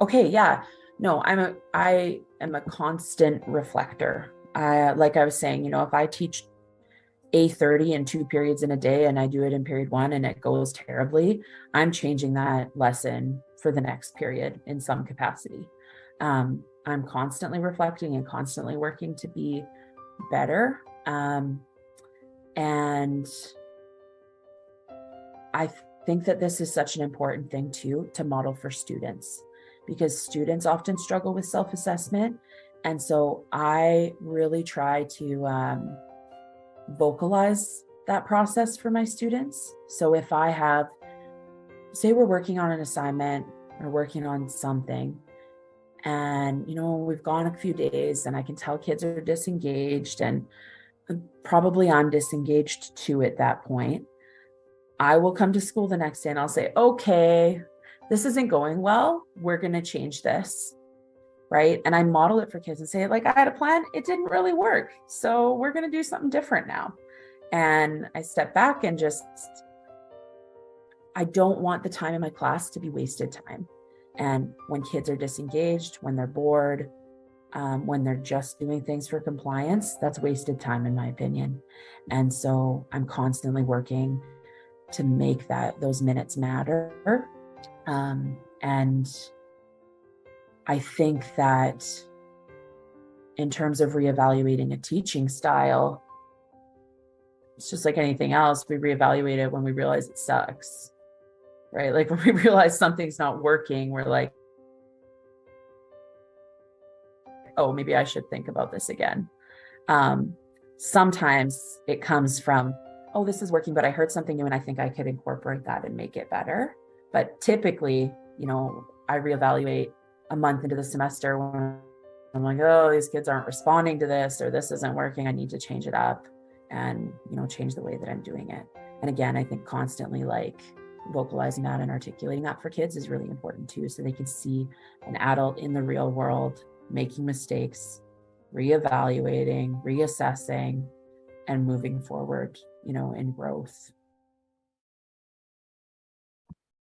Okay, yeah. No, I am a constant reflector. Like I was saying, if I teach A30 in two periods in a day and I do it in period one and it goes terribly, I'm changing that lesson for the next period in some capacity. I'm constantly reflecting and constantly working to be better. And I think that this is such an important thing too, to model for students, because students often struggle with self-assessment. And so I really try to vocalize that process for my students. So if I have, say we're working on an assignment or working on something, and we've gone a few days and I can tell kids are disengaged, and probably I'm disengaged too at that point, I will come to school the next day and I'll say, okay, this isn't going well. We're going to change this. Right. And I model it for kids and say, like, I had a plan. It didn't really work. So we're going to do something different now. And I step back and I don't want the time in my class to be wasted time. And when kids are disengaged, when they're bored, when they're just doing things for compliance, that's wasted time, in my opinion. And so I'm constantly working to make those minutes matter. And I think that in terms of reevaluating a teaching style, it's just like anything else. We reevaluate it when we realize it sucks, right? Like when we realize something's not working, we're like, oh, maybe I should think about this again. Sometimes it comes from, oh, this is working, but I heard something new and I think I could incorporate that and make it better. But typically, I reevaluate a month into the semester when I'm like, oh, these kids aren't responding to this, or this isn't working. I need to change it up and, change the way that I'm doing it. And again, I think constantly like vocalizing that and articulating that for kids is really important too, so they can see an adult in the real world making mistakes, reevaluating, reassessing, and moving forward, in growth.